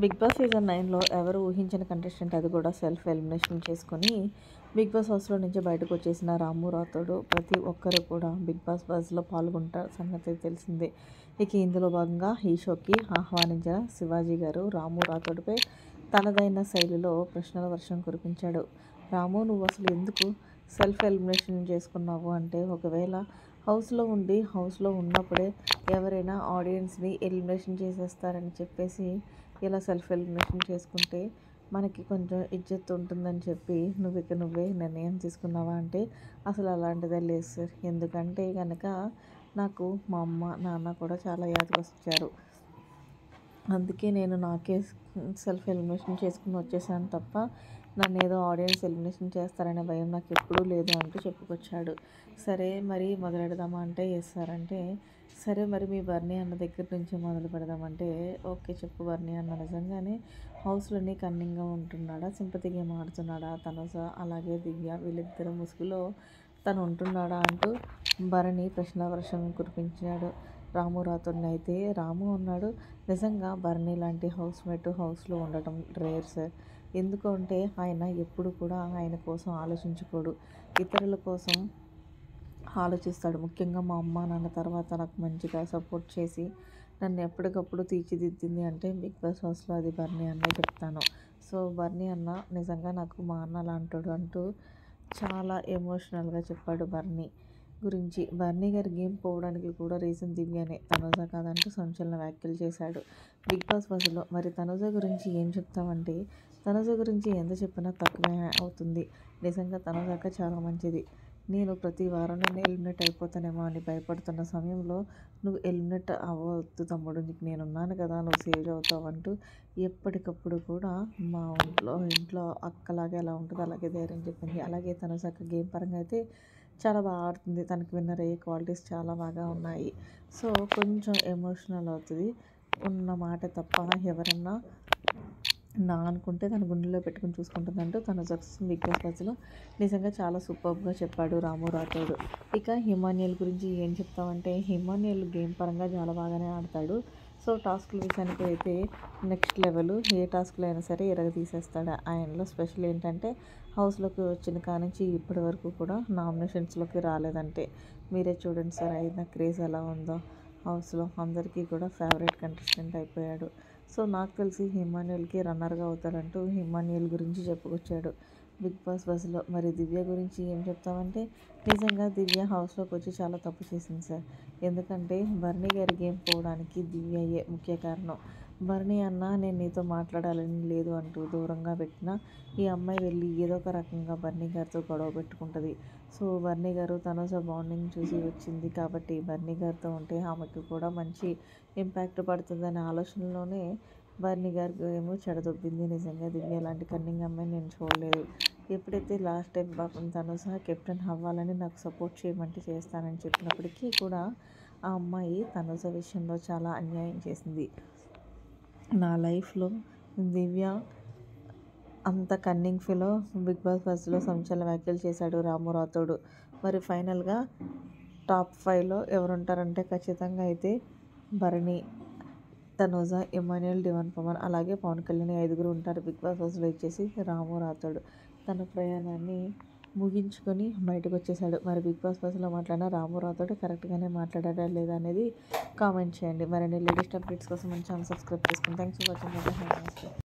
Big boss season 9లో ఎవరు ఊహించని contestant, అది కూడా సెల్ఫ్ ఎలిమినేషన్ చేసుకొని బిగ్ బాస్ హౌస్లో నుంచి బయటకు వచ్చేసిన రాము రాథోడు. ప్రతి ఒక్కరు కూడా బిగ్ బాస్ బజ్లో పాల్గొంటారు సంగతి తెలిసిందే. ఇక ఇందులో భాగంగా ఈ షోకి ఆహ్వానించిన శివాజీ గారు రాము రాథోడ్పై తనదైన శైలిలో ప్రశ్నల వర్షం కురిపించాడు. రాము, నువ్వు అసలు ఎందుకు సెల్ఫ్ ఎలిమినేషన్ చేసుకున్నావు అంటే, ఒకవేళ హౌస్లో ఉన్నప్పుడే ఎవరైనా ఆడియన్స్ని ఎలిమినేషన్ చేసేస్తారని చెప్పేసి ఇలా సెల్ఫ్ ఎలిమినేషన్ చేసుకుంటే మనకి కొంచెం ఇజ్జత్ ఉంటుందని చెప్పి నువ్వే నిర్ణయం తీసుకున్నావా అంటే, అసలు అలాంటిదే లేదు సార్. ఎందుకంటే కనుక నాకు మా అమ్మ నాన్న కూడా చాలా యాదకొచ్చారు. అందుకే నేను నాకే సెల్ఫ్ ఎలిమినేషన్ చేసుకుని వచ్చేసాను తప్ప, నన్ను ఏదో ఆడియన్స్ ఎలిమినేషన్ చేస్తారనే భయం నాకు ఎప్పుడూ లేదు అంటూ చెప్పుకొచ్చాడు. సరే మరి మొదలెడదామా అంటే, ఎస్ సార్ అంటే, సరే మరి మీ బర్నీ అన్న దగ్గర నుంచి మొదలు పెడదామంటే, ఓకే చెప్పు బర్నీ అన్న, నిజంగానే హౌస్లోని కన్నింగ్గా ఉంటున్నాడా, సింపతి గేమ్ ఆడుతున్నాడా, తనుజ అలాగే దివ్య వీళ్ళిద్దరు ముసుగులో తను ఉంటున్నాడా అంటూ భరణి ప్రశ్న వర్షం కురిపించాడు రాము రాథోడ్ని. అయితే రాము అన్నాడు, నిజంగా భరణి లాంటి హౌస్మేట్ హౌస్లో ఉండటం రేర్ సార్. ఎందుకు అంటే ఆయన ఎప్పుడు కూడా ఆయన కోసం ఆలోచించుకోడు, ఇతరుల కోసం ఆలోచిస్తాడు. ముఖ్యంగా మా అమ్మ నాన్న తర్వాత నాకు మంచిగా సపోర్ట్ చేసి నన్ను ఎప్పటికప్పుడు తీర్చిదిద్దింది అంటే బిగ్ బాస్ హౌస్లో అది బర్నీ అన్నే చెప్తాను. సో బర్నీ అన్న నిజంగా నాకు మా అన్న లాంటాడు అంటూ చాలా ఎమోషనల్గా చెప్పాడు బర్నీ గురించి. బర్నీ గారి గేమ్ పోవడానికి కూడా రీజన్ దివ్యనే, తనుజ కాదంటూ సంచలన వ్యాఖ్యలు చేశాడు బిగ్ బాస్ బస్సులో. మరి తనుజ గురించి ఏం చెప్తామంటే, తనుజ గురించి ఎంత చెప్పినా తక్కువే అవుతుంది. నిజంగా తనుజ అక్క చాలా మంచిది. నేను ప్రతి వారం నేను ఎలిమినేట్ అయిపోతానేమో అని భయపడుతున్న సమయంలో, నువ్వు ఎలిమినేట్ అవ్వవద్దు తమ్ముడు, నీకు నేనున్నాను కదా, నువ్వు సేవ్ అవుతావు అంటూ ఎప్పటికప్పుడు కూడా మా ఇంట్లో అక్కలాగా ఎలా ఉంటుందో అలాగే ధైర్యం చెప్పింది. అలాగే తనుజ అక్క గేమ్ పరంగా అయితే చాలా బాగా ఆడుతుంది. తనకు విన్నర్ అయ్యే క్వాలిటీస్ చాలా బాగా ఉన్నాయి. సో కొంచెం ఎమోషనల్ అవుతుంది ఉన్న మాట తప్ప, ఎవరన్నా నా అనుకుంటే తన గుండెలో పెట్టుకుని చూసుకుంటుందంటూ తన సక్సెస్ బిగ్ బాస్ బస్లో నిజంగా చాలా సూపర్గా చెప్పాడు రాము రాథోడ్. ఇక హిమాన్యుల్ గురించి ఏం చెప్తామంటే, హిమాన్యుల్ గేమ్ పరంగా చాలా బాగానే ఆడతాడు. సో టాస్క్ల విషయానికి అయితే నెక్స్ట్ లెవెల్, ఏ టాస్క్లో అయినా సరే తీసేస్తాడు. ఆయనలో స్పెషల్ ఏంటంటే, హౌస్లోకి వచ్చిన కానించి ఇప్పటి వరకు కూడా నామినేషన్స్లోకి రాలేదంటే. మీరే చూడండి సార్, అయిన క్రేజ్ ఎలా ఉందో. హౌస్లో అందరికీ కూడా ఫేవరెట్ కంటెస్టెంట్ అయిపోయాడు. సో నాకు తెలిసి హిమాన్యుల్కి రన్నర్గా అవుతారంటూ హిమాన్యుల్ గురించి చెప్పుకొచ్చాడు బిగ్ బాస్ బస్లో. మరి దివ్య గురించి ఏం చెప్తామంటే, నిజంగా దివ్య హౌస్లోకి వచ్చి చాలా తప్పు చేసింది సార్. ఎందుకంటే బర్నీ గారి గేమ్ పోవడానికి దివ్యయే ముఖ్య కారణం. బర్నీ అన్న నేను నీతో మాట్లాడాలని లేదు అంటూ దూరంగా పెట్టిన ఈ అమ్మాయి వెళ్ళి ఏదో ఒక రకంగా బర్నీ గారితో గొడవ పెట్టుకుంటుంది. సో బర్నీ గారు తనుజ బాండింగ్ చూసి వచ్చింది కాబట్టి, బర్నీ గారితో ఉంటే ఆమెకు కూడా మంచి ఇంపాక్ట్ పడుతుందనే ఆలోచనలోనే బర్నీ గారికి ఏమో చెడదొబ్బింది. నిజంగా దివ్య లాంటి కన్నింగ్ అమ్మాయి నేను చూడలేదు. ఎప్పుడైతే లాస్ట్ టైం పాపం తనుజ కెప్టెన్ అవ్వాలని నాకు సపోర్ట్ చేయమంటే చేస్తానని చెప్పినప్పటికీ కూడా ఆ అమ్మాయి తనుజ విషయంలో చాలా అన్యాయం చేసింది. నా లైఫ్లో దివ్య అంత కన్నింగ్ ఫీలో బిగ్ బాస్ బస్లో సంచలన వ్యాఖ్యలు చేశాడు రాము రాథోడ్. మరి ఫైనల్గా టాప్ 5లో ఎవరుంటారంటే, ఖచ్చితంగా అయితే భరణి, తనుజ, ఇమాన్యుల్, డివన్ పవన్ అలాగే పవన్ కళ్యాణ్, ఐదుగురు ఉంటారు బిగ్ బాస్ హౌస్లో. వచ్చేసి రాము రాథోడ్ తన ప్రయాణాన్ని ముగించుకొని బయటకు వచ్చేసాడు. మరి బిగ్ బాస్ బస్లో మాట్లాడిన రాము రాథోడ్ కరెక్ట్గానే మాట్లాడారా లేదా అనేది కామెంట్ చేయండి. మరిన్ని లేటెస్ట్ అప్డేట్స్ కోసం మన ఛానల్ సబ్స్క్రైబ్ చేసుకోండి. Thanks for watching.